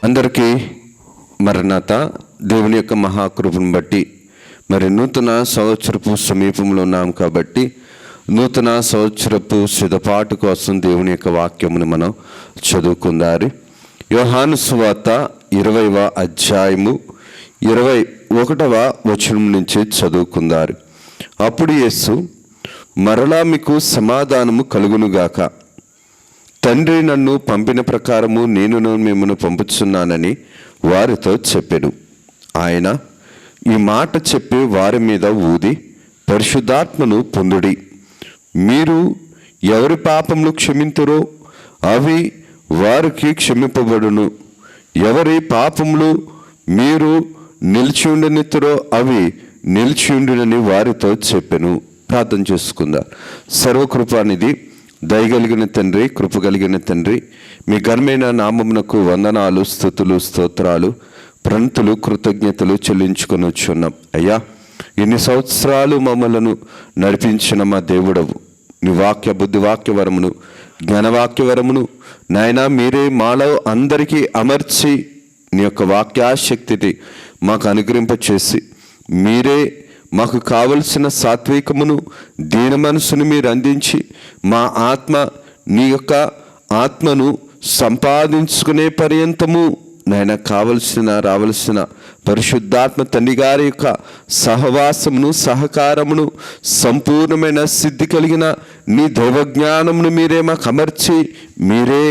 అందరికీ మరణాత. దేవుని యొక్క మహాకృపను బట్టి నూతన సంవత్సరపు సమీపంలో ఉన్నాం కాబట్టి నూతన సంవత్సరపు సిద్ధపాటు కోసం దేవుని యొక్క వాక్యమును మనం చదువుకుందారు. యోహాను సువార్త 20వ అధ్యాయము 21వ వచనం నుంచి చదువుకుందారు. అప్పుడు యేసు, మరలా మీకు సమాధానము కలుగునుగాక. తండ్రి నన్ను పంపిన ప్రకారము నేను మిమ్మల్ని పంపుచున్నానని వారితో చెప్పెను. ఆయన ఈ మాట చెప్పి వారి మీద ఊది, పరిశుద్ధాత్మను పొందుడి. మీరు ఎవరి పాపములు క్షమింతురో అవి వారికి క్షమింపబడును, ఎవరి పాపములు మీరు నిలిచి ఉండనిత్తురో అవి నిలిచి ఉండునని వారితో చెప్పెను. ప్రార్థన చేసుకుందాం. సర్వకృపానిధి, దయగలిగిన తండ్రి, కృప కలిగిన తండ్రి, మీ ఘనమైన నామమునకు వందనాలు, స్తుతులు, స్తోత్రాలు, ప్రణతులు, కృతజ్ఞతలు చెల్లించుకొని వచ్చున్నాం. అయ్యా, ఇన్ని సంవత్సరాలు మమ్మలను నడిపించిన మా దేవుడవు, నీ వాక్య బుద్ధివాక్య వరమును, జ్ఞానవాక్య వరమును నాయనా మీరే మాలో అందరికీ అమర్చి నీ యొక్క వాక్యాశక్తిని మాకు అనుగ్రహింపచేసి మీరే మాకు కావలసిన సాత్వికమును, దీన మనసును మీరు అందించి మా ఆత్మ నీ యొక్క ఆత్మను సంపాదించుకునే పర్యంతము నాయన రావలసిన పరిశుద్ధాత్మ తండ్రి గారి యొక్క సహవాసమును, సహకారమును, సంపూర్ణమైన సిద్ధి కలిగిన నీ దైవజ్ఞానమును మీరే మాకు అమర్చి మీరే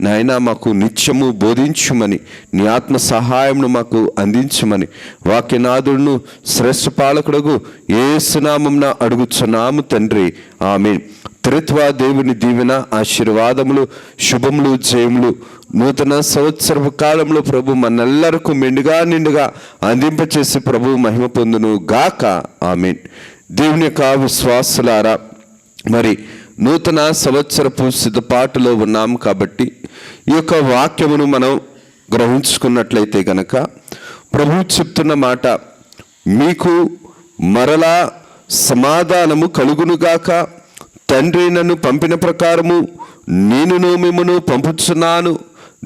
నాయన మాకు నిత్యము బోధించుమని, నీ ఆత్మ సహాయమును మాకు అందించమని వాక్యనాథుడును శ్రేష్ఠ పాలకుడుగు యేసు నామమున అడుగుచున్నాము తండ్రి, ఆమేన్. త్రిత్వ దేవుని దీవెన, ఆశీర్వాదములు, శుభములు, జయములు నూతన సంవత్సరపు కాలంలో ప్రభు మనందరకు మెండుగా నిండుగా అందింపచేసి ప్రభు మహిమ పొందును గాక, ఆమేన్. దేవుని యొక్క విశ్వాసులారా, మరి నూతన సంవత్సరపు సిద్ధపాటులో ఉన్నాం కాబట్టి ఈ యొక్క వాక్యమును మనం గ్రహించుకున్నట్లయితే కనుక ప్రభు చెప్తున్న మాట, మీకు మరలా సమాధానము కలుగునుగాక. తండ్రి నన్ను పంపిన ప్రకారము నేను మిమ్మను పంపుచున్నాను.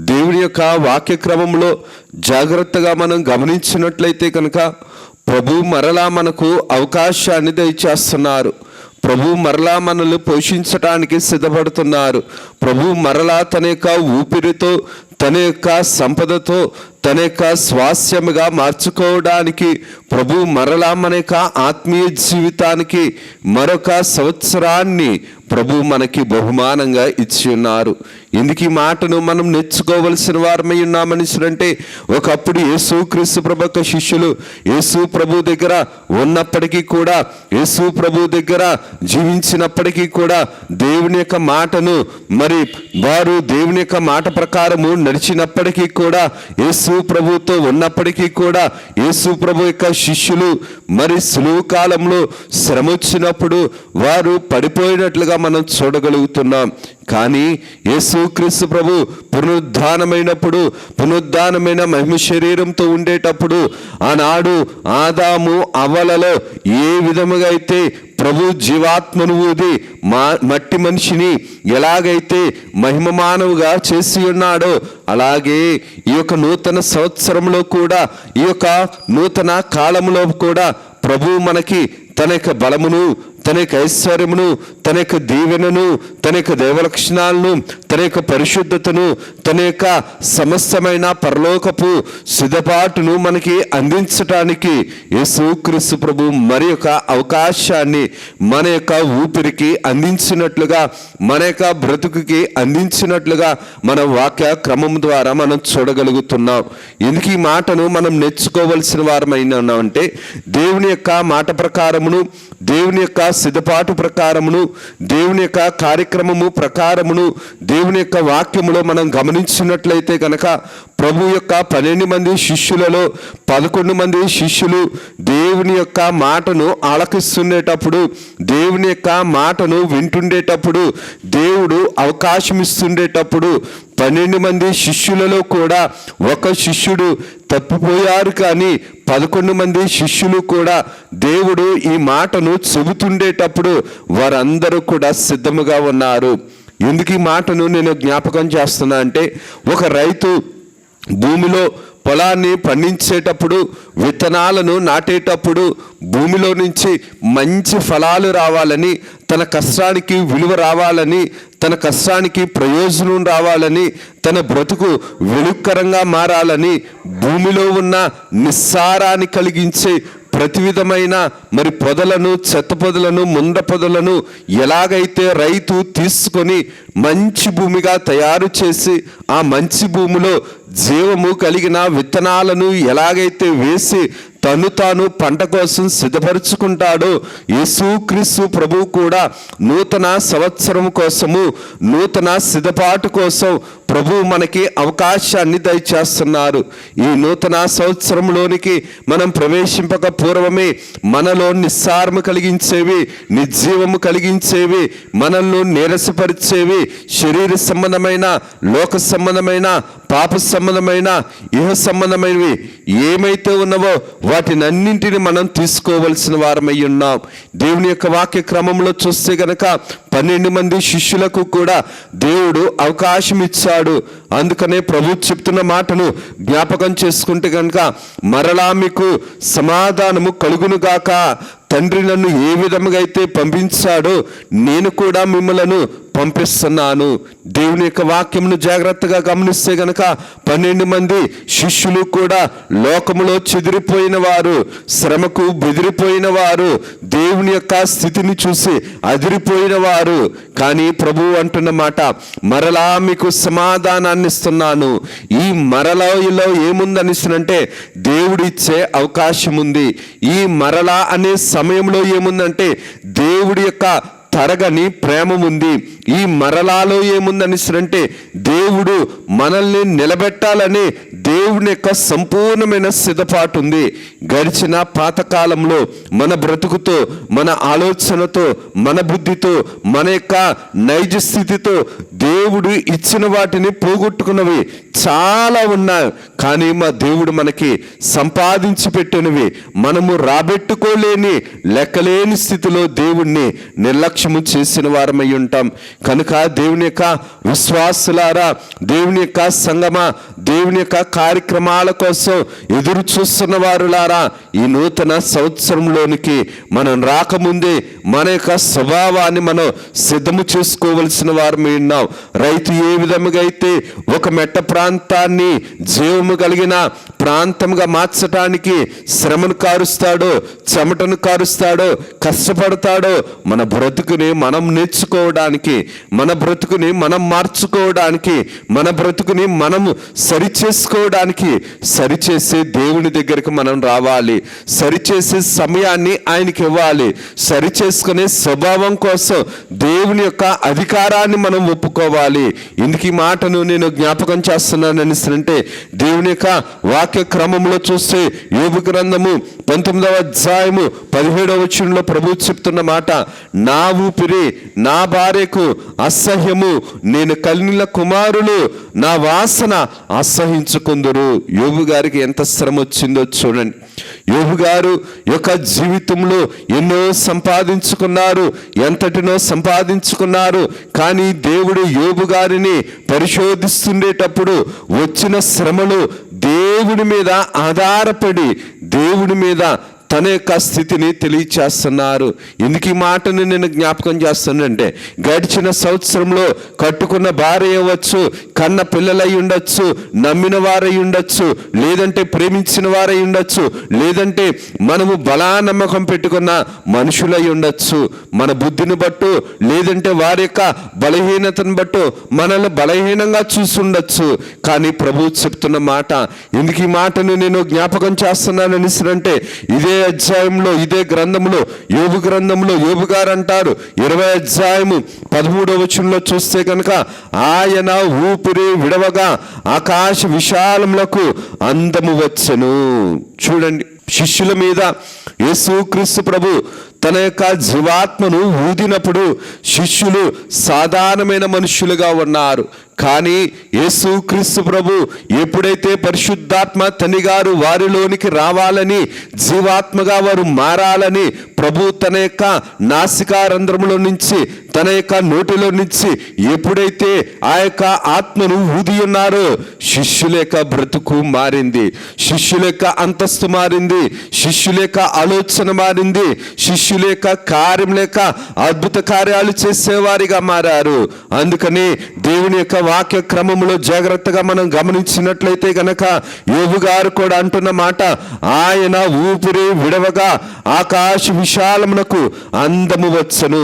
దేవుని యొక్క వాక్యక్రమంలో జాగ్రత్తగా మనం గమనించినట్లయితే కనుక ప్రభు మరలా మనకు అవకాశాన్ని దయచేస్తున్నారు. ప్రభు మరలా మనల్ని పోషించటానికి సిద్ధపడుతున్నారు. ప్రభు మరలా తన యొక్క ఊపిరితో, తన యొక్క సంపదతో, తన యొక్క స్వాస్యముగా మార్చుకోవడానికి ప్రభు మరలా మన యొక్క ఆత్మీయ జీవితానికి మరొక సంవత్సరాన్ని ప్రభు మనకి బహుమానంగా ఇచ్చి ఉన్నారు. ఎందుకు ఈ మాటను మనం నేర్చుకోవలసిన వారమై ఉన్నామనిసరంటే, ఒకప్పుడు యేసు క్రీస్తు ప్రభు యొక్క శిష్యులు యేసు ప్రభు దగ్గర ఉన్నప్పటికీ కూడా, యేసు ప్రభు దగ్గర జీవించినప్పటికీ కూడా దేవుని యొక్క మాటను మరి వారు దేవుని యొక్క మాట ప్రకారము నడిచినప్పటికీ కూడా, యేసు ప్రభుతో ఉన్నప్పటికీ కూడా యేసు ప్రభు యొక్క శిష్యులు మరి సులువు కాలంలో శ్రమ వచ్చినప్పుడు వారు పడిపోయినట్లుగా మనం చూడగలుగుతున్నాం. కానీ యేసుక్రీస్తు ప్రభు పునరుద్ధానమైన మహిమ శరీరంతో ఉండేటప్పుడు ఆనాడు ఆదాము అవ్వలలో ఏ విధముగా అయితే ప్రభు జీవాత్మను ఊది మట్టి మనిషిని ఎలాగైతే మహిమ మానవుగా చేసి ఉన్నాడో, అలాగే ఈ యొక్క నూతన సంవత్సరంలో కూడా, ఈ యొక్క నూతన కాలంలో కూడా ప్రభు మనకి తన యొక్క బలమును, తన యొక్క ఐశ్వర్యమును, తన యొక్క దీవెనను, తన యొక్క దేవలక్షణాలను, తన యొక్క పరిశుద్ధతను, తన యొక్క సమస్తమైన పరలోకపు సిద్ధపాటును మనకి అందించటానికి యేసుక్రీస్తు ప్రభు మరి యొక్క అవకాశాన్ని మన యొక్క ఊపిరికి అందించినట్లుగా, మన యొక్క బ్రతుకుకి అందించినట్లుగా మన వాక్య క్రమం ద్వారా మనం చూడగలుగుతున్నాం. ఎందుకు ఈ మాటను మనం నేర్చుకోవలసిన వారమైనామంటే, దేవుని యొక్క మాట ప్రకారమును, దేవుని యొక్క సిద్ధపాటు ప్రకారమును, దేవుని యొక్క కార్యక్రమము ప్రకారమును, దేవుని యొక్క వాక్యములో మనం గమనించినట్లయితే కనుక ప్రభు యొక్క 12 మంది శిష్యులలో 11 మంది శిష్యులు దేవుని యొక్క మాటను ఆలకిస్తుండేటప్పుడు, దేవుని యొక్క మాటను వింటుండేటప్పుడు, దేవుడు అవకాశం ఇస్తుండేటప్పుడు 12 మంది శిష్యులలో కూడా ఒక శిష్యుడు తప్పిపోయారు. కానీ 11 మంది శిష్యులు కూడా దేవుడు ఈ మాటను చెబుతుండేటప్పుడు వారందరూ కూడా సిద్ధముగా ఉన్నారు. ఎందుకు ఈ మాటను నేను జ్ఞాపకం చేస్తున్నా అంటే, ఒక రైతు భూమిలో పొలాన్ని పండించేటప్పుడు, విత్తనాలను నాటేటప్పుడు భూమిలో నుంచి మంచి ఫలాలు రావాలని, తన కష్టానికి విలువ రావాలని, తన కష్టానికి ప్రయోజనం రావాలని, తన బ్రతుకు వెలుగుకరంగా మారాలని భూమిలో ఉన్న నిస్సారాన్ని కలిగించే ప్రతి విధమైన పొదలను, చెత్త పొదలను, ముండ పొదలను ఎలాగైతే రైతు తీసుకొని మంచి భూమిగా తయారు చేసి ఆ మంచి భూమిలో జీవము కలిగిన విత్తనాలను ఎలాగైతే వేసి తాను పంట కోసం సిద్ధపరుచుకుంటాడో, యేసుక్రీస్తు ప్రభువు కూడా నూతన సంవత్సరం కోసము, నూతన సిద్ధపాటు కోసం ప్రభువు మనకి అవకాశాన్ని దయచేస్తున్నారు. ఈ నూతన సంవత్సరంలోనికి మనం ప్రవేశింపక పూర్వమే మనలో నిస్సారము కలిగించేవి, నిర్జీవము కలిగించేవి, మనల్ని నీరసపరిచేవి, శరీర సంబంధమైన, లోక సంబంధమైన, పాప సంబంధమైన, ఇహ సంబంధమైనవి ఏమైతే ఉన్నావో వాటినన్నింటిని మనం తీసుకోవలసిన వారమై ఉన్నాం. దేవుని యొక్క వాక్య క్రమంలో చూస్తే గనక 12 మంది శిష్యులకు కూడా దేవుడు అవకాశం ఇచ్చాడు. అందుకనే ప్రభు చెప్తున్న మాటను జ్ఞాపకం చేసుకుంటే కనుక, మరలా మీకు సమాధానము కలుగునుగాక, తండ్రి నన్ను ఏ విధముగా అయితే పంపించాడో నేను కూడా మిమ్మలను పంపిస్తున్నాను. దేవుని యొక్క వాక్యమును జాగ్రత్తగా గమనిస్తే గనక 12 మంది శిష్యులు కూడా లోకములో చెదిరిపోయిన వారు, శ్రమకు బెదిరిపోయిన వారు, దేవుని యొక్క స్థితిని చూసి అదిరిపోయిన వారు. కానీ ప్రభువు అంటున్న మాట, మరలా మీకు సమాధానాన్ని ఇస్తున్నాను. ఈ మరలాలో ఏముందనిస్తుందంటే దేవుడిచ్చే అవకాశం ఉంది. ఈ మరలా అనే సమయంలో ఏముందంటే దేవుడి యొక్క తరగని ప్రేమ ఉంది. ఈ మరలాలో ఏముందనిసరంటే దేవుడు మనల్ని నిలబెట్టాలని దేవుని యొక్క సంపూర్ణమైన సిద్ధపాటు ఉంది. గడిచిన పాతకాలంలో మన బ్రతుకుతో, మన ఆలోచనతో, మన బుద్ధితో, మన యొక్క నైజ స్థితితో దేవుడు ఇచ్చిన వాటిని పోగొట్టుకున్నవి చాలా ఉన్నాయి. కానీ మా దేవుడు మనకి సంపాదించి పెట్టినవి మనము రాబెట్టుకోలేని, లెక్కలేని స్థితిలో దేవుణ్ణి నిర్లక్ష్యము చేసిన వారమై ఉంటాం. కనుక దేవుని యొక్క విశ్వాసులారా, దేవుని యొక్క సంగమ, దేవుని యొక్క కార్యక్రమాల కోసం ఎదురు చూస్తున్న వారులారా, ఈ నూతన సంవత్సరంలోనికి మనం రాకముందే మన యొక్క స్వభావాన్ని మనం సిద్ధము చేసుకోవలసిన వారమై ఉన్నాం. రైతు ఏ విధముగా అయితే ఒక మెట్ట ప్రాంతాన్ని జీవము కలిగిన ప్రాంతంగా మార్చడానికి శ్రమను కారుస్తాడో, చెమటను కారుస్తాడో, కష్టపడతాడో, మన బ్రతుకుని మనం నేర్చుకోవడానికి, మన బ్రతుకుని మనం మార్చుకోవడానికి, మన బ్రతుకుని మనము సరిచేసుకోవడానికి, సరిచేసే దేవుని దగ్గరికి మనం రావాలి. సరిచేసే సమయాన్ని ఆయనకి ఇవ్వాలి. సరిచేసుకునే స్వభావం కోసం దేవుని యొక్క అధికారాన్ని మనం ఒప్పుకోవాలి. ఇందుకు ఈ మాటను నేను జ్ఞాపకం చేస్తున్నాను అంటే, దేవుని యొక్క వాక్య క్రమంలో చూస్తే యోబు గ్రంథము 19వ అధ్యాయము 17వ వచనంలో ప్రభు చెప్తున్న మాట, నా ఊపిరి నా భార్యకు అసహ్యము, నేను కన్నుల కుమారులు నా వాసన అసహించుకుందురు. యోబు గారికి ఎంత శ్రమ వచ్చిందో చూడండి. యోబు గారు యొక్క జీవితంలో ఎన్నో సంపాదించుకున్నారు, ఎంతటినో సంపాదించుకున్నారు. కానీ దేవుడు యోబు గారిని పరిశోధిస్తుండేటప్పుడు వచ్చిన శ్రమలు దేవుడి మీద ఆధారపడి దేవుడి మీద తన యొక్క స్థితిని తెలియచేస్తున్నారు. ఎందుకు ఈ మాటను నేను జ్ఞాపకం చేస్తానంటే, గడిచిన సంవత్సరంలో కట్టుకున్న భార్య అవ్వచ్చు, కన్న పిల్లలై ఉండొచ్చు, నమ్మిన వారై ఉండొచ్చు, లేదంటే ప్రేమించిన వారై ఉండొచ్చు, లేదంటే మనము బలానమ్మకం పెట్టుకున్న మనుషులై ఉండొచ్చు. మన బుద్ధిని బట్టు, లేదంటే వారి యొక్క బలహీనతను బట్టు మనల్ని బలహీనంగా చూసుండొచ్చు. కానీ ప్రభు చెప్తున్న మాట, ఎందుకు ఈ మాటను నేను జ్ఞాపకం చేస్తున్నానని అంటే, ఇదే అధ్యాయంలో, ఇదే గ్రంథంలో, యోబు గ్రంథంలో యోబు గారు అంటారు, 20వ అధ్యాయము 13వ వచనంలో చూస్తే కనుక, ఆయన ఊపిరి విడవగా ఆకాశ విశాలములకు అందము వచ్చెను. చూడండి, శిష్యుల మీద యేసుక్రీస్తు ప్రభు తన యొక్క జీవాత్మను ఊదినప్పుడు శిష్యులు సాధారణమైన మనుషులుగా ఉన్నారు. కానీ యేసుక్రీస్తు ప్రభు ఎప్పుడైతే పరిశుద్ధాత్మ తండ్రి గారు వారిలోనికి రావాలని, జీవాత్మగా వారు మారాలని ప్రభు తన యొక్క నాసికారంధ్రములో నుంచి, తన యొక్క నోటిలో నుంచి ఎప్పుడైతే ఆ యొక్క ఆత్మను ఊది ఉన్నారో శిష్యుల యొక్క బ్రతుకు మారింది, శిష్యుల యొక్క అంతస్తు మారింది, శిష్యుల యొక్క ఆలోచన మారింది, శిష్యుల యొక్క కార్యం లేక అద్భుత కార్యాలు చేసేవారిగా మారారు. అందుకని దేవుని యొక్క వాక్య క్రమంలో జాగ్రత్తగా మనం గమనించినట్లయితే గనక యోబు గారు కూడా అంటున్న మాట, ఆయన ఊపిరి విడవగా ఆకాశ విశాలమునకు అందము వచ్చను.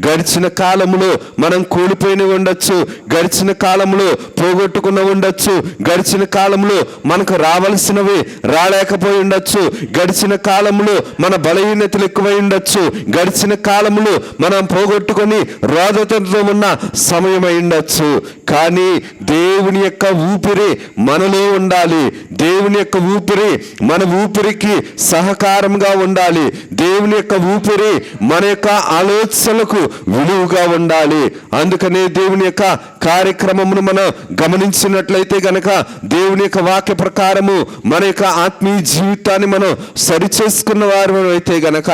గడిచిన కాలంలో మనం కూలిపోయి ఉండొచ్చు, గడిచిన కాలంలో పోగొట్టుకున్న ఉండొచ్చు, గడిచిన కాలంలో మనకు రావలసినవి రాలేకపోయి ఉండొచ్చు, గడిచిన కాలంలో మన బలహీనతలు ఎక్కువై ఉండొచ్చు, గడిచిన కాలంలో మనం పోగొట్టుకొని రోదతతో ఉన్న సమయం అయి ఉండొచ్చు. కానీ దేవుని యొక్క ఊపిరి మనలో ఉండాలి. దేవుని యొక్క ఊపిరి మన ఊపిరికి సహకారంగా ఉండాలి. దేవుని యొక్క ఊపిరి మన యొక్క ఆలోచనలకు విలువగా ఉండాలి. అందుకనే దేవుని యొక్క కార్యక్రమమును మనం గమనించినట్లయితే గనక దేవుని యొక్క వాక్య ప్రకారము మన యొక్క ఆత్మీయ జీవితాన్ని మనం సరిచేసుకున్న వారు అయితే గనక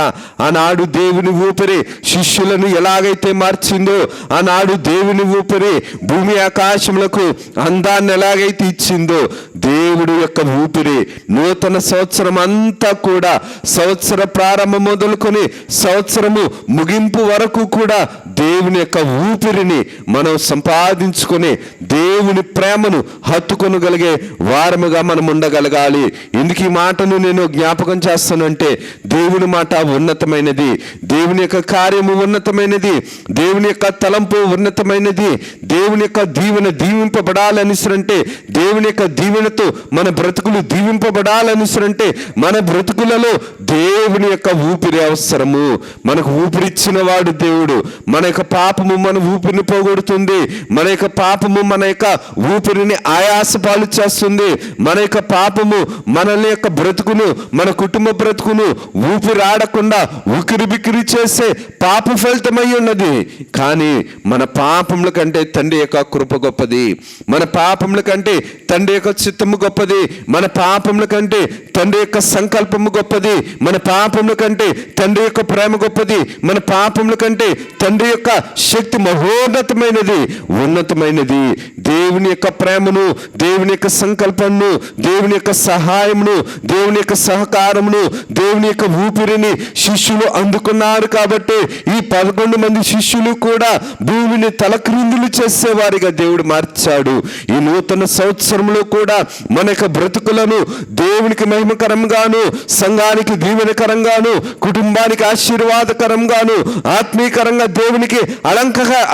ఆనాడు దేవుని ఊపిరి శిష్యులను ఎలాగైతే మార్చిందో, ఆనాడు దేవుని ఊపిరి భూమి ఆకాశములకు అందాన్ని ఎలాగైతే ఇచ్చిందో, దేవుడు యొక్క ఊపిరి నూతన సంవత్సరం అంతా కూడా, సంవత్సర ప్రారంభం మొదలుకొని సంవత్సరము ముగింపు వరకు కూడా దేవుని యొక్క ఊపిరిని మనం సంపాదించుకొని దేవుని ప్రేమను హత్తుకొనగలిగే వారముగా మనం ఉండగలగాలి. ఎందుకు ఈ మాటను నేను జ్ఞాపకం చేస్తానంటే, దేవుని మాట ఉన్నతమైనది, దేవుని యొక్క కార్యము ఉన్నతమైనది, దేవుని యొక్క తలంపు ఉన్నతమైనది. దేవుని యొక్క దీవెన దీవింపబడాలనిసరంటే, దేవుని యొక్క దీవెనతో మన బ్రతుకులు దీవింపబడాలనిసరంటే మన బ్రతుకులలో దేవుని యొక్క ఊపిరి అవసరము. మనకు ఊపిరిచ్చిన వాడు దేవుడు. మన యొక్క పాపము మన ఊపిరిని పోగొడుతుంది, మన యొక్క పాపము మన యొక్క ఊపిరిని ఆయాసపాలు చేస్తుంది, మన యొక్క పాపము మనల్ని యొక్క బ్రతుకును, మన కుటుంబ బ్రతుకును ఊపిరాడకుండా ఉకిరి బిక్కిరి చేసే పాప ఫలితమై ఉన్నది. కానీ మన పాపముల కంటే తండ్రి యొక్క కృప గొప్పది, మన పాపముల కంటే తండ్రి యొక్క చిత్తము గొప్పది, మన పాపముల కంటే తండ్రి యొక్క సంకల్పము గొప్పది, మన పాపముల కంటే తండ్రి యొక్క ప్రేమ గొప్పది, మన పాపముల కంటే తండ్రి యొక్క శక్తి మహోన్నతమైనది, ఉన్నతమైనది. దేవుని యొక్క ప్రేమను, దేవుని యొక్క సంకల్పమును, దేవుని యొక్క సహాయమును, దేవుని యొక్క సహకారమును, దేవుని యొక్క ఊపిరిని శిష్యులు అందుకున్నారు. కాబట్టి ఈ 11 మంది శిష్యులు కూడా భూమిని తలక్రిందులు చేసేవారిగా దేవుడు మార్చాడు. ఈ నూతన సంవత్సరంలో కూడా మన యొక్క బ్రతుకులను దేవునికి మహిమకరంగాను, సంఘానికి దీవెనకరంగాను, కుటుంబానికి ఆశీర్వాదకరంగాను, ఆత్మీయకరంగా దేవునికి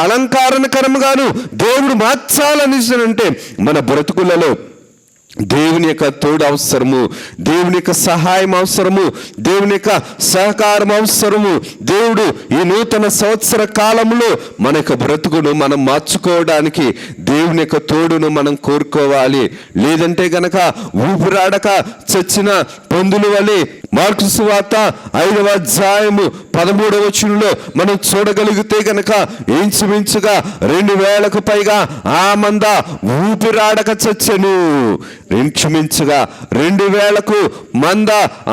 అలంకారణకరంగాను దేవుడు మార్చాలని అంటే మన బ్రతుకులలో దేవుని యొక్క తోడు అవసరము, దేవుని యొక్క సహాయం అవసరము, దేవుని యొక్క సహకారం అవసరము. దేవుడు ఈ నూతన సంవత్సర కాలంలో మన యొక్క బ్రతుకును మనం మార్చుకోవడానికి దేవుని యొక్క తోడును మనం కోరుకోవాలి. లేదంటే గనక ఊపిరాడక చచ్చిన పందుల వలె మార్కు సువార్త 5వ అధ్యాయము 13వ వచనంలో మనం చూడగలిగితే గనక ఇంచుమించుగా 2000కు పైగా ఆ మంద ఊపిరాడక చచ్చెను. ఇంచుమించుగా 2000కు మంద,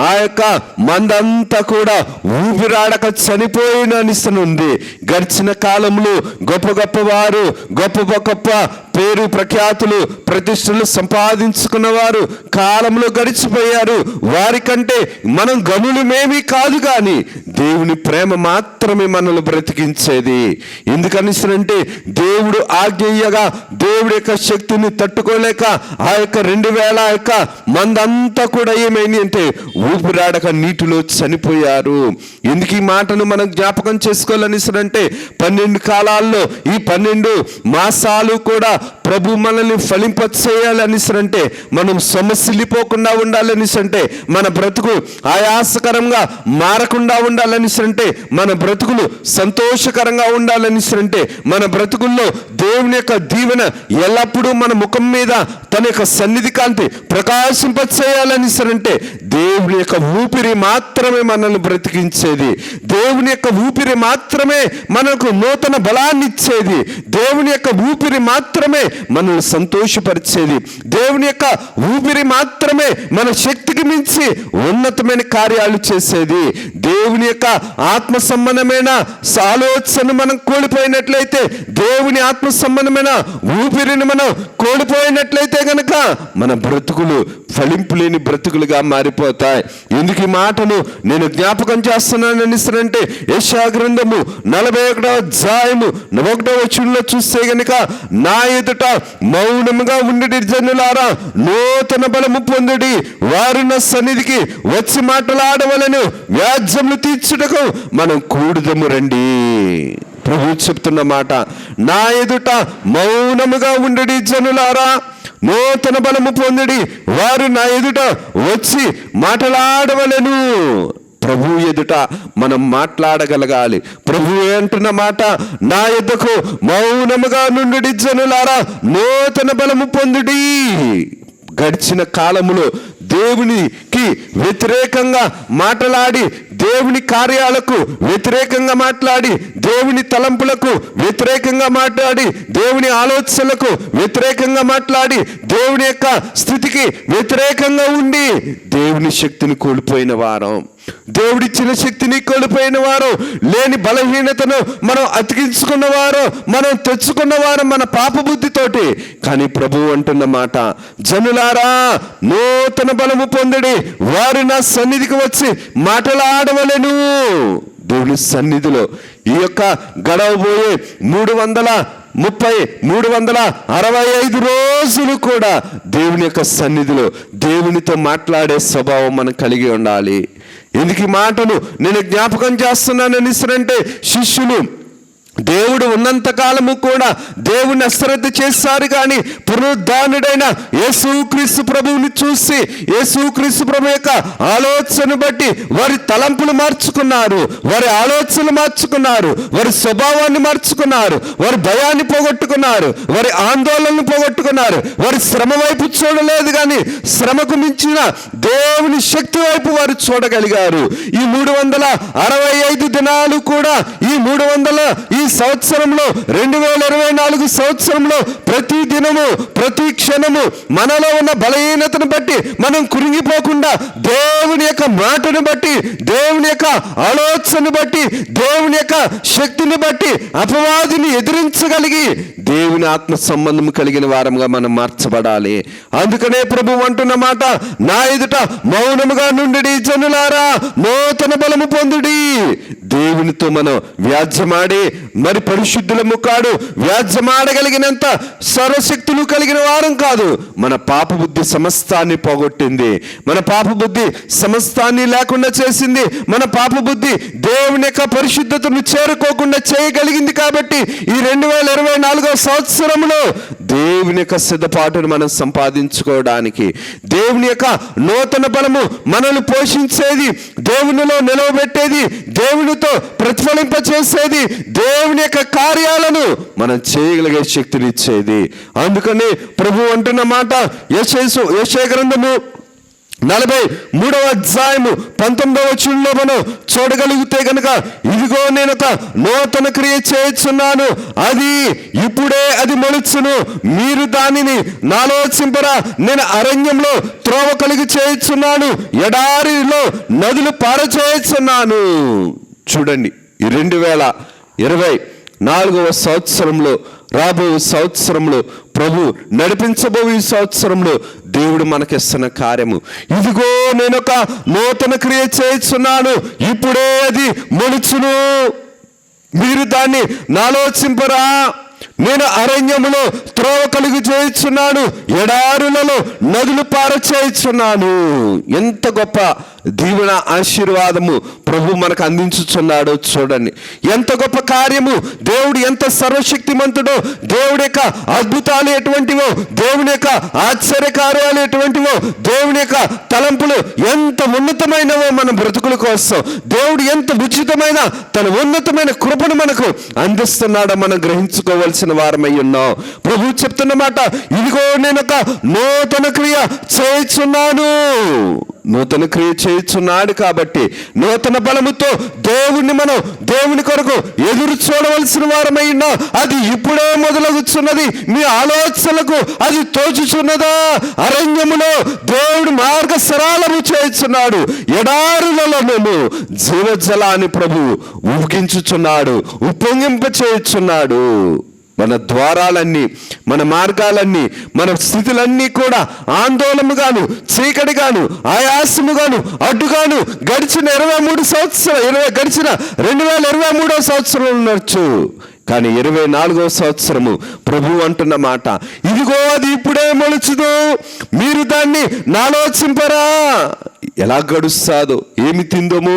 ఆ యొక్క మందంతా కూడా ఊపిరాడక చనిపోయిన అనిస్తుంది. గడిచిన కాలంలో గొప్ప గొప్ప వారు, గొప్ప గొప్ప పేరు ప్రఖ్యాతులు ప్రతిష్టలు సంపాదించుకున్న వారు కాలంలో గడిచిపోయారు. వారికంటే మనం గనులమేమీ కాదు, కానీ దేవుని ప్రేమ మాత్రమే మనల్ని బ్రతికించేది. ఎందుకనిసరంటే దేవుడు ఆజ్ఞయ్యగా దేవుడి యొక్క శక్తిని తట్టుకోలేక ఆ యొక్క 2000 యొక్క మందంతా కూడా ఏమైంది అంటే ఊపిరాడక నీటిలో చనిపోయారు. ఎందుకు ఈ మాటను మనం జ్ఞాపకం చేసుకోవాలనిసరంటే 12 కాలాల్లో ఈ 12 మాసాలు కూడా ప్రభు మనల్ని ఫలింప చేయాలనిసరంటే, మనం సొమ్మసిల్లిపోకుండా ఉండాలనిసంటే, మన బ్రతుకు ఆయాసకరంగా మారకుండా ఉండాలనిసంటే, మన బ్రతుకులు సంతోషకరంగా ఉండాలనిసరంటే, మన బ్రతుకుల్లో దేవుని యొక్క దీవెన ఎల్లప్పుడూ మన ముఖం మీద తన యొక్క సన్నిధి కాంతి ప్రకాశింప చేయాలనిసరంటే, దేవుని యొక్క ఊపిరి మాత్రమే మనల్ని బ్రతికించేది. దేవుని యొక్క ఊపిరి మాత్రమే మనకు నూతన బలాన్ని ఇచ్చేది. దేవుని యొక్క ఊపిరి మాత్రమే మనల్ని సంతోషపరిచేది. దేవుని యొక్క ఊపిరి మాత్రమే మన శక్తికి మించి ఉన్నతమైన కార్యాలు చేసేది. దేవుని యొక్క ఆత్మ సంబంధమైన ఆలోచన మనం కోల్పోయినట్లయితే, దేవుని ఆత్మ సంబంధమైన ఊపిరిని మనం కోల్పోయినట్లయితే గనక మన బ్రతుకులు ఫలింపు లేని బ్రతుకులుగా మారిపోతాయి. ఎందుకు ఈ మాటను నేను జ్ఞాపకం చేస్తున్నాను అంటే, యెషయా గ్రంథము 41వ అధ్యాయము 1వ వచనంలో చూస్తే గనుక, నా ఎదుట మౌనముగా ఉండి జనులారా నూతన బలము పొందుడి, వారు నా సన్నిధికి వచ్చి మాట్లాడవలను, వ్యాజ్యములు తీర్చుటకు మనం కూడుదము రండి. ప్రభు చెప్తున్న మాట, నా ఎదుట మౌనముగా ఉండి జనులారా నూతన బలము పొందుడి, వారు నా ఎదుట వచ్చి మాట్లాడవలెను. ప్రభు ఎదుట మనం మాట్లాడగలగాలి. ప్రభు అంటున్న మాట, నా ఎదుకు మౌనముగా నుండి జనులారా నూతన బలము పొందుడి. గడిచిన కాలములో దేవునికి వ్యతిరేకంగా మాట్లాడి, దేవుని కార్యాలకు వ్యతిరేకంగా మాట్లాడి, దేవుని తలంపులకు వ్యతిరేకంగా మాట్లాడి, దేవుని ఆలోచనలకు వ్యతిరేకంగా మాట్లాడి, దేవుని యొక్క స్థితికి వ్యతిరేకంగా ఉండి దేవుని శక్తిని కోల్పోయిన వారం, దేవుడిచ్చిన శక్తిని కోల్పోయిన వారు, లేని బలహీనతను మనం అతికించుకున్నవారు, మనం తెచ్చుకున్నవారు మన పాప బుద్ధితోటి. కానీ ప్రభు అంటున్న మాట, జనులారా నూతన బలము పొందుడి, వారు నా సన్నిధికి వచ్చి మాట్లాడవలెను. దేవుని సన్నిధిలో ఈ యొక్క గడవబోయే 365 రోజులు కూడా దేవుని యొక్క సన్నిధిలో దేవునితో మాట్లాడే స్వభావం మనం కలిగి ఉండాలి. ఎందుకు ఈ మాటను నేను జ్ఞాపకం చేస్తున్నానని అంటే, శిష్యులు దేవుడు ఉన్నంత కాలము కూడా దేవుని అశ్రద్ధ చేశారు. కానీ పునరుద్ధానుడైన యేసుక్రీస్తు ప్రభువుని చూసి, యేసుక్రీస్తు ప్రభు యొక్క ఆలోచన బట్టి వారి తలంపులు మార్చుకున్నారు, వారి ఆలోచనలు మార్చుకున్నారు, వారి స్వభావాన్ని మార్చుకున్నారు, వారి భయాన్ని పోగొట్టుకున్నారు, వారి ఆందోళనను పోగొట్టుకున్నారు. వారి శ్రమ వైపు చూడలేదు, కానీ శ్రమకు మించిన దేవుని శక్తి వైపు వారు చూడగలిగారు. ఈ 365 దినాలు కూడా, ఈ సంవత్సరంలో 2024 సంవత్సరంలో ప్రతి దినము ప్రతి క్షణము మనలో ఉన్న బలహీనతను బట్టి మనం కురింగిపోకుండా, దేవుని యొక్క మాటను బట్టి, దేవుని యొక్క ఆలోచనను బట్టి, దేవుని యొక్క శక్తిని బట్టి అపవాదిని ఎదిరించగలిగి దేవుని ఆత్మ సంబంధం కలిగిన వారంగా మనం మార్చబడాలి. అందుకనే ప్రభు అంటున్న మాట, నా ఎదుట మౌనముగా నుండి జనులారా నూతన బలము పొందుడి. దేవునితో మనం వ్యాజ్యమాడి మరి పరిశుద్ధులము కాడు, వ్యాజ్యమాడగలిగినంత సర్వశక్తులు కలిగిన వారం కాదు. మన పాప బుద్ధి సమస్తాన్ని పోగొట్టింది, మన పాప బుద్ధి సమస్తాన్ని లేకుండా చేసింది, మన పాప బుద్ధి దేవుని యొక్క పరిశుద్ధతను చేరుకోకుండా చేయగలిగింది. కాబట్టి ఈ 2024 సంవత్సరంలో దేవుని యొక్క సిద్ధపాటును మనం సంపాదించుకోవడానికి, దేవుని యొక్క నూతన బలము మనల్ని పోషించేది, దేవునిలో నిలవబెట్టేది, దేవునితో ప్రతిఫలింప చేసేది, దేవుని యొక్క కార్యాలను మనం చేయగలిగే శక్తిని ఇచ్చేది. అందుకని ప్రభు అంటున్న మాట, యెషయా గ్రంథము 43వ అధ్యాయము 19వ వచనంలో మనం చూడగలిగితే గనుక, ఇదిగో నేను ఒక నూతన క్రియ చేయుచున్నాను, అది మొలుచును, మీరు దానిని నాలోచింపరా. నేను అరణ్యంలో త్రోవ కలిగి చేయుచున్నాను, ఎడారిలో నదులు పారచేయుచున్నాను. చూడండి, ఈ 2024వ సంవత్సరంలో, రాబో సంవత్సరంలో, ప్రభు నడిపించబో ఈ సంవత్సరంలో దేవుడు మనకిస్తున్న కార్యము, ఇదిగో నేను ఒక నూతన క్రియ చేయుచున్నాను, ఇప్పుడే అది మొలుచును, మీరు దాన్ని నాలోచింపరా. నేను అరణ్యములో త్రోవ కలుగు చేయుచున్నాను, ఎడారులలో నదులు పారచేయుచున్నాను. ఎంత గొప్ప దీవెన ఆశీర్వాదము ప్రభు మనకు అందించుచున్నాడో చూడండి. ఎంత గొప్ప కార్యము! దేవుడు ఎంత సర్వశక్తిమంతుడో, దేవుడి యొక్క అద్భుతాలు ఎటువంటివో, దేవుని యొక్క ఆశ్చర్యకార్యాలు ఎటువంటివో, దేవుని యొక్క తలంపులు ఎంత ఉన్నతమైనవో మన బ్రతుకుల కోసం దేవుడు ఎంత ఉచితమైన తన ఉన్నతమైన కృపను మనకు అందిస్తున్నాడో మనం గ్రహించుకోవాల్సిన వారమై ఉన్నాం. ప్రభు చెప్తున్న మాట, ఇదిగో నేను ఒక నూతన క్రియ చేయుచున్నాను. నూతన క్రియ చేయుచున్నాడు కాబట్టి నూతన బలముతో మనం దేవుని కొరకు ఎదురు చూడవలసిన వారమై ఉన్నాం. అది ఇప్పుడే మొదలగుచున్నది. మీ ఆలోచనలకు అది తోచుచున్నదా? అరణ్యములో దేవుడు మార్గ సరళము చేయుచున్నాడు, ఎడారులలో మేము జీవజలాన్ని ప్రభు ఊగించుచున్నాడు, ఉప్పొంగింప చేయుచున్నాడు. మన ద్వారాలన్నీ, మన మార్గాలన్నీ, మన స్థితులన్నీ కూడా ఆందోళనగాను, చీకటిగాను, ఆయాసముగాను, అడ్డుగాను గడిచిన 2023 సంవత్సరం ఉండొచ్చు. కానీ 24వ సంవత్సరము ప్రభు అంటున్న మాట, ఇదిగో అది ఇప్పుడే మొలుచుదు, మీరు దాన్ని నాలోచింపరా? ఎలా గడుస్తాదో, ఏమి తిందము,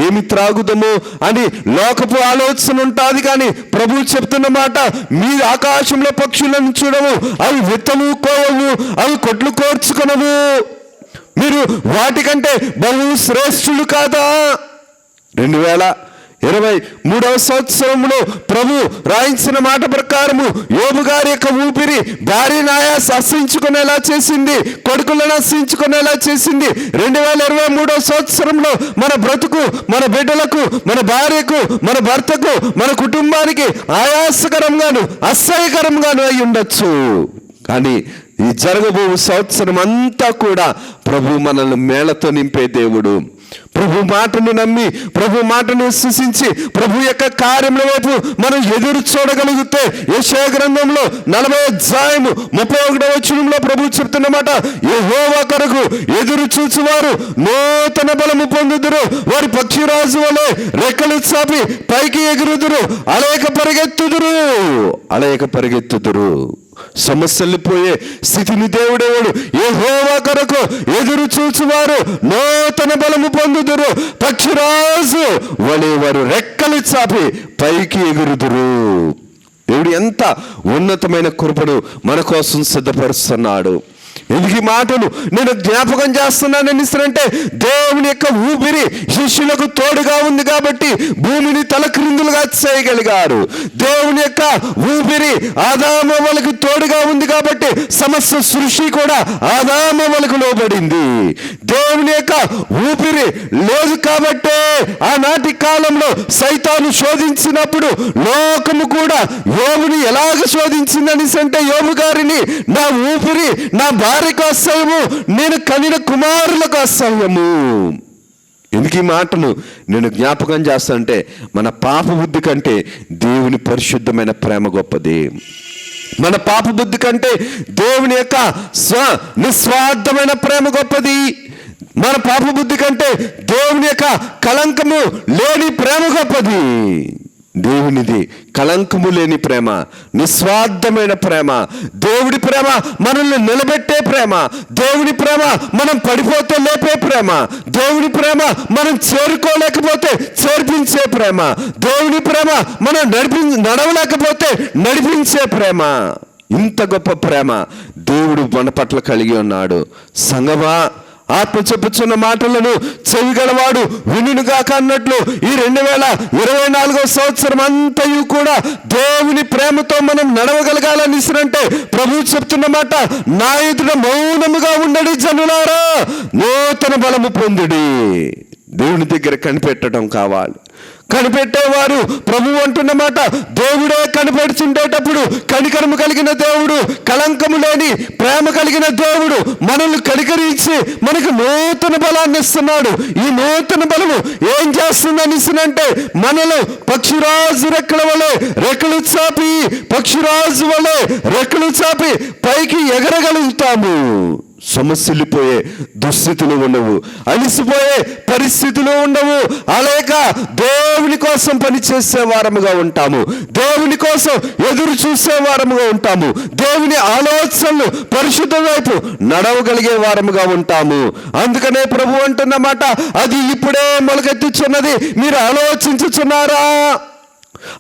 ఏమి త్రాగుదము అని లోకపు ఆలోచన ఉంటుంది. కానీ ప్రభు చెప్తున్న మాట, మీరు ఆకాశంలో పక్షులను చూడము, అవి విత్తము కోవము, అవి కొట్లు కోర్చుకొనవు, మీరు వాటికంటే బహు శ్రేష్ఠులు కాదా? 2023వ సంవత్సరంలో ప్రభు రాయించిన మాట ప్రకారము యోబు గారి యొక్క ఊపిరి భార్యను అసహించుకునేలా చేసింది, కొడుకులను అసహించుకునేలా చేసింది. 2023వ సంవత్సరంలో మన బ్రతుకు, మన బిడ్డలకు, మన భార్యకు, మన భర్తకు, మన కుటుంబానికి ఆయాసకరంగాను అసహ్యకరంగాను అయి ఉండొచ్చు. కానీ ఈ జరగబో సంవత్సరం అంతా కూడా ప్రభు మనల్ని మేళతో నింపే దేవుడు. ప్రభు మాటను నమ్మి, ప్రభు మాటను విశ్వసించి, ప్రభు యొక్క కార్యముల వైపు మనం ఎదురు చూడగలిగితే, యెషయా గ్రంథంలో 40:31 ప్రభు చెప్తున్నమాట, యెహోవా కొరకు ఎదురు చూచువారు నూతన బలము పొందుదురు, వారి పక్షిరాజు వలె రెక్కలు చాపి పైకి ఎగురుదురు, అలయక పరిగెత్తుదురు. సమస్యలు పోయే స్థితిని దేవుడేవాడు. యెహోవా కొరకు ఎదురు చూచువారు నూతన బలము పొందుదురు, పక్షిరాజు వలె వారు రెక్కలు చాపి పైకి ఎగురుదురు. దేవుడు ఎంత ఉన్నతమైన కృపను మన కోసం సిద్ధపరుస్తున్నాడు. ఎందుకు ఈ మాటలు నేను జ్ఞాపకం చేస్తున్నానని అంటే, దేవుని యొక్క ఊపిరి శిష్యులకు తోడుగా ఉంది కాబట్టి భూమిని తలక్రిందులుగా చేయగలిగారు. దేవుని యొక్క ఊపిరి ఆదామవలకు తోడుగా ఉంది కాబట్టి సమస్త సృష్టి కూడా ఆదామవలకు లోబడింది. దేవుని యొక్క ఊపిరి లేదు కాబట్టి ఆనాటి కాలంలో సైతాను శోధించినప్పుడు లోకము కూడా యోబుని ఎలాగ శోధించిందని అంటే, యోబు గారిని నా ఊపిరి నా భార్యకు అసహ్యము, నేను కనిన కుమారులకు అసహ్యము. ఎందుకు ఈ మాటను నేను జ్ఞాపకం చేస్తానంటే, మన పాప బుద్ధి కంటే దేవుని పరిశుద్ధమైన ప్రేమ గొప్పది. మన పాప బుద్ధి కంటే దేవుని యొక్క నిస్వార్థమైన ప్రేమ గొప్పది. మన పాప బుద్ధి కంటే దేవుని యొక్క కళంకము లేని ప్రేమ గొప్పది. దేవునిది కళంకము లేని ప్రేమ, నిస్వార్థమైన ప్రేమ. దేవుడి ప్రేమ మనల్ని నిలబెట్టే ప్రేమ. దేవుడి ప్రేమ మనం పడిపోతే లేపే ప్రేమ. దేవుడి ప్రేమ మనం చేరుకోలేకపోతే చేర్పించే ప్రేమ. దేవుడి ప్రేమ మనం నడవలేకపోతే నడిపించే ప్రేమ. ఇంత గొప్ప ప్రేమ దేవుడు మన పట్ల కలిగి ఉన్నాడు. సంగమా, ఆత్మ చెప్పుచున్న మాటలను చెవిగలవాడు వినుగాక అన్నట్లు ఈ 2024వ సంవత్సరం అంతయు కూడా దేవుని ప్రేమతో మనం నడవగలగాలని అంటే ప్రభు చెప్తున్న మాట, నా ఎదుట మౌనముగా ఉండడి జనులారా, నూతన బలము పొందుడి. దేవుని దగ్గర కనిపెట్టడం కావాలి. కనిపెట్టేవారు ప్రభు అంటున్న మాట, దేవుడే కనిపెడుతుండేటప్పుడు కనికరము కలిగిన దేవుడు, కళంకము లేని ప్రేమ కలిగిన దేవుడు మనల్ని కనికరించి మనకు నూతన బలాన్ని ఇస్తున్నాడు. ఈ నూతన బలము ఏం చేస్తుందని అంటే, మనలో పక్షిరాజు రెక్కల వలె రెక్కలు చాపి, పక్షిరాజు వలె రెక్కలు చాపి పైకి ఎగరగలుగుతాము. సమస్యలిపోయే దుస్థితులు ఉండవు, అలిసిపోయే పరిస్థితులు ఉండవు. అలాగ దేవుని కోసం పనిచేసే వారముగా ఉంటాము, దేవుని కోసం ఎదురు చూసే వారముగా ఉంటాము, దేవుని ఆలోచనలు పరిశుద్ధ వైపు నడవగలిగే వారముగా ఉంటాము. అందుకనే ప్రభు అంటున్నమాట, అది ఇప్పుడే మొలకెత్తుచున్నది, మీరు ఆలోచించుచున్నారా?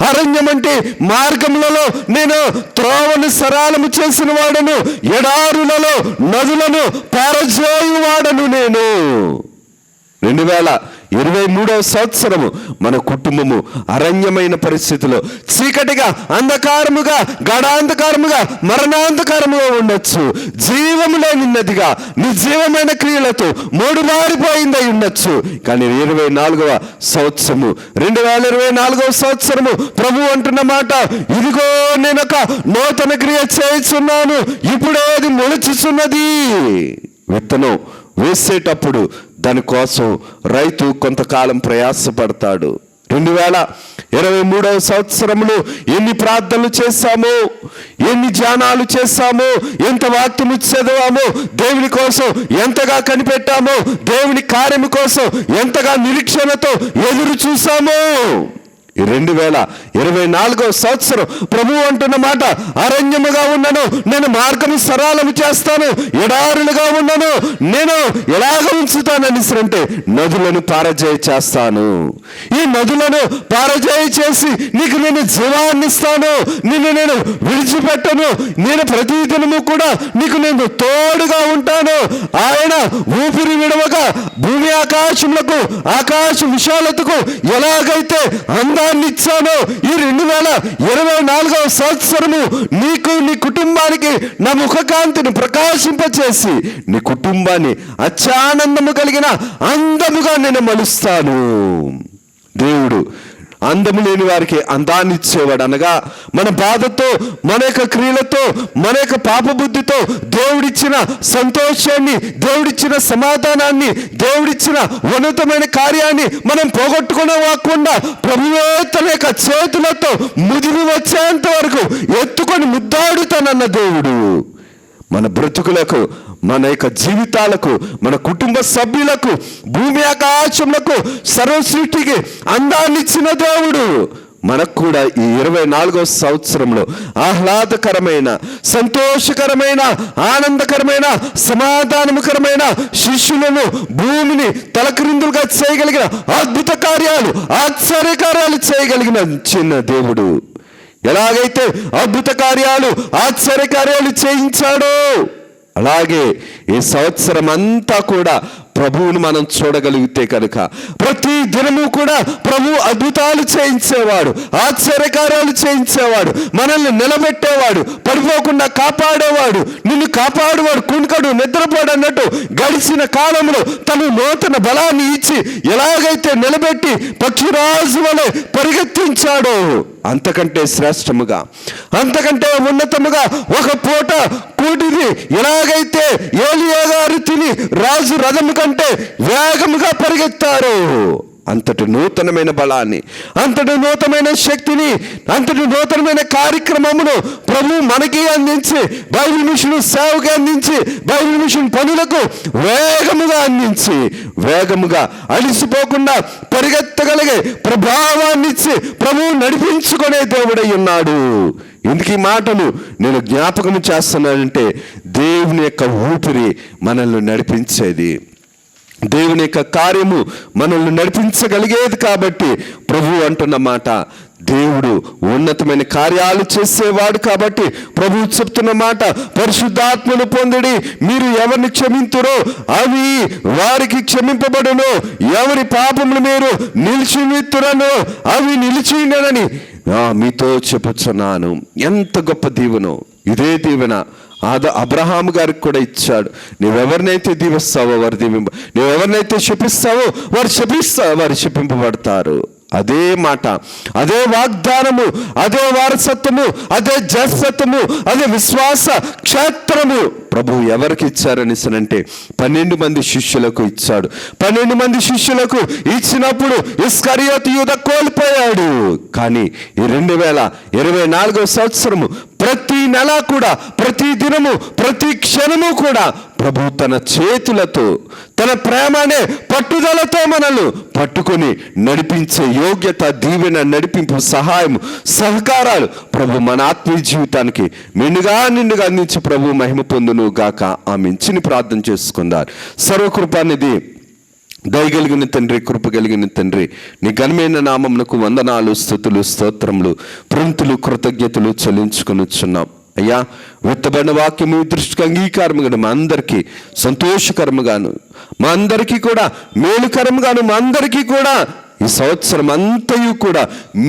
అరణ్యం అంటే మార్గములలో నేను త్రోవను సరళము చేసిన వాడను, ఎడారులలో నదులను పారజేయు వాడను నేను. 2023వ సంవత్సరము మన కుటుంబము అరణ్యమైన పరిస్థితిలో చీకటిగా, అంధకారముగా, గడాంధకారముగా, మరణాంధకారముగా ఉండొచ్చు. జీవము లేనిన్నదిగా నిర్జీవమైన క్రియలతో మూడుబారిపోయిందై ఉండొచ్చు. కానీ 24వ సంవత్సరము 2024వ సంవత్సరము ప్రభు అంటున్న మాట, ఇదిగో నేను ఒక నూతన క్రియ చేయుచున్నాను, ఇప్పుడే అది మొలుచుచున్నది. విత్తనం వేసేటప్పుడు దానికోసం రైతు కొంతకాలం ప్రయాసపడతాడు. 2023వ సంవత్సరంలో ఎన్ని ప్రార్థనలు చేశామో, ఎన్ని ధ్యానాలు చేశామో, ఎంత వాక్యము చదివామో, దేవుని కోసం ఎంతగా కనిపెట్టామో, దేవుని కార్యము కోసం ఎంతగా నిరీక్షణతో ఎదురు చూసామో. 2024వ సంవత్సరం ప్రభు అంటున్న మాట, అరణ్యముగా ఉన్నను నేను మార్గము సరళము చేస్తాను, ఎడారులుగా ఉన్నను నేను ఎలాగ ఉంచుతానని అంటే నదులను పారజేయ చేస్తాను. ఈ నదులను పారజేయ చేసి నీకు నేను జీవాన్ని ఇస్తాను, నిన్ను నేను విడిచిపెట్టను, నేను ప్రతిదినము కూడా నీకు నేను తోడుగా ఉంటాను. ఆయన ఊపిరి విడవగా భూమి ఆకాశములకు, ఆకాశ విశాలతకు ఎలాగైతే ఇచ్చాను, ఈ 2024వ సంవత్సరము నీకు, నీ కుటుంబానికి నా ముఖకాంతిని ప్రకాశింపచేసి నీ కుటుంబాన్ని అత్యానందము కలిగిన అందముగా నేను మలుస్తాను. దేవుడు అందము లేని వారికి అందాన్ని ఇచ్చేవాడు. అనగా మన బాధతో, మన యొక్క క్రియలతో, మన యొక్క పాపబుద్ధితో దేవుడిచ్చిన సంతోషాన్ని, దేవుడిచ్చిన సమాధానాన్ని, దేవుడిచ్చిన ఉన్నతమైన కార్యాన్ని మనం పోగొట్టుకోకుండా ప్రభువే తన యొక్క చేతులతో ముదిరి వచ్చేంత వరకు ఎత్తుకొని ముద్దాడుతానన్న దేవుడు మన బ్రతుకులకు, మన యొక్క జీవితాలకు, మన కుటుంబ సభ్యులకు, భూమి ఆకాశములకు, సర్వసృష్టికి అందాన్ని ఇచ్చిన దేవుడు మనకు కూడా ఈ 24వ సంవత్సరంలో ఆహ్లాదకరమైన, సంతోషకరమైన, ఆనందకరమైన, సమాధానకరమైన, శిష్యులను భూమిని తలక్రిందులుగా చేయగలిగిన అద్భుత కార్యాలు, ఆశ్చర్య కార్యాలు చేయగలిగిన చిన్న దేవుడు. ఎలాగైతే అద్భుత కార్యాలు, ఆశ్చర్య కార్యాలు చేయించాడో అలాగే ఈ సంవత్సరం అంతా కూడా ప్రభువును మనం చూడగలిగితే కనుక ప్రతి దినము కూడా ప్రభు అద్భుతాలు చేయించేవాడు, ఆశ్చర్యకార్యాలు చేయించేవాడు, మనల్ని నిలబెట్టేవాడు, పడిపోకుండా కాపాడేవాడు, నిన్ను కాపాడేవాడు, కునుకడు నిద్రపోడు అన్నట్టు గడిచిన కాలంలో తను నూతన బలాన్ని ఇచ్చి ఎలాగైతే నిలబెట్టి పక్షిరాజు వలె పరిగెత్తించాడో అంతకంటే శ్రేష్టముగా, అంతకంటే ఉన్నతముగా ఒక పూట కూటిని ఎలాగైతే ఏలియా గారు తిని రాజు రథము కంటే వేగముగా పరిగెత్తారు, అంతటి నూతనమైన బలాన్ని, అంతటి నూతనమైన శక్తిని, అంతటి నూతనమైన కార్యక్రమమును ప్రభు మనకి అందించి, బైబిల్ మిషన్ సేవకి అందించి, బైబిల్ మిషన్ పనులకు వేగముగా అందించి, వేగముగా అలిసిపోకుండా పరిగెత్తగలిగే ప్రభావాన్ని ఇచ్చి ప్రభు నడిపించుకునే దేవుడై ఉన్నాడు. ఎందుకు ఈ మాటలు నేను జ్ఞాపకం చేస్తున్నానంటే, దేవుని యొక్క ఊపిరి మనల్ని నడిపించేది, దేవుని యొక్క కార్యము మనల్ని నడిపించగలిగేది. కాబట్టి ప్రభు అంటున్న మాట, దేవుడు ఉన్నతమైన కార్యాలు చేసేవాడు. కాబట్టి ప్రభు చెప్తున్న మాట, పరిశుద్ధాత్మను పొందిడి, మీరు ఎవరిని క్షమింతురో అవి వారికి క్షమింపబడును, ఎవరి పాపములు మీరు నిలిచినిత్తురను అవి నిలిచినని మీతో చెప్పుచున్నాను. ఎంత గొప్ప దీవెనో! ఇదే దీవెన అబ్రహాము గారికి కూడా ఇచ్చాడు. నువ్వెవరినైతే దీవిస్తావో వారు నువ్వెవరినైతే శపిస్తావో వారు శపింపబడతారు. అదే మాట, అదే వాగ్దానము, అదే వారసత్వము, అదే జసత్వము, అదే విశ్వాస క్షేత్రము ప్రభు ఎవరికి ఇచ్చారని అంటే 12 మంది శిష్యులకు ఇచ్చాడు. 12 మంది శిష్యులకు ఇచ్చినప్పుడు ఇస్కరియోతు యూదా కోల్పోయాడు. కానీ ఈ 2024వ సంవత్సరము ప్రతి నెల కూడా, ప్రతి దినము, ప్రతి క్షణము కూడా ప్రభు తన చేతులతో, తన ప్రేమ అనే పట్టుదలతో మనల్ని పట్టుకొని నడిపించే యోగ్యత, దీవెన, నడిపింపు, సహాయం, సహకారాలు ప్రభు మన ఆత్మీయ జీవితానికి నిండుగా అందించి ప్రభు మహిమ పొందును గాక. ఆమె చిన్ని ప్రార్థన చేసుకుందాం. సర్వకృపానిధి, దయగలిగిన తండ్రి, కృప కలిగిన తండ్రి, నీ ఘనమైన నామమునకు వందనాలు, స్తుతులు, స్తోత్రములు, ప్రంతులు, కృతజ్ఞతలు చెల్లించుకొనిచున్నాం. అయ్యా, విత్తబడిన వాక్యము దృష్టికి అంగీకారముగాను, మా అందరికీ సంతోషకరముగాను, మా అందరికీ కూడా మేలుకరముగాను, మా అందరికీ కూడా ఈ సంవత్సరం అంతయు కూడా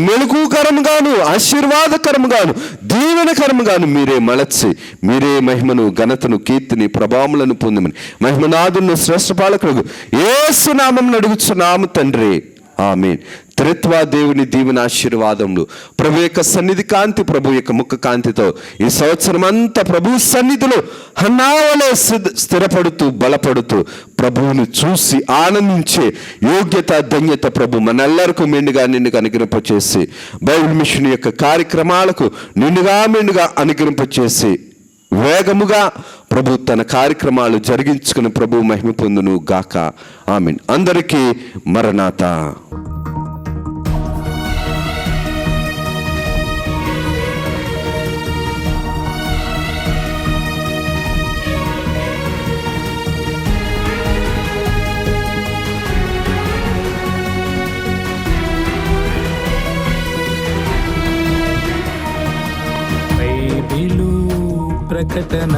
మెలకుకరముగాను, ఆశీర్వాదకరముగాను, దీవెనకరముగాను మీరే మలచి, మీరే మహిమను, ఘనతను, కీర్తిని, ప్రభావములను పొందమని మహిమనాథుని శ్రేష్ఠ పాలకులకు యేసు నామమున అడుగుచున్నాము తండ్రి. ఆమేన్. త్రిత్వ దేవుని దీవెన ఆశీర్వాదములు, ప్రభు యొక్క సన్నిధి కాంతి, ప్రభు యొక్క ముఖ కాంతితో ఈ సంవత్సరం అంతా ప్రభు సన్నిధిలో హన్నావలే స్థిరపడుతూ, బలపడుతూ, ప్రభువును చూసి ఆనందించే యోగ్యత, ధన్యత ప్రభు మనెల్లరికూ నిండుగా అనుగ్రహింపచేసి, బైబిల్ మిషన్ యొక్క కార్యక్రమాలకు నిండుగా అనుగ్రహింపచేసి, వేగముగా ప్రభు తన కార్యక్రమాలు జరిగించుకుని ప్రభు మహిమ పొందును గాక. ఆమేన్. అందరికీ మరణాత. ప్రకటన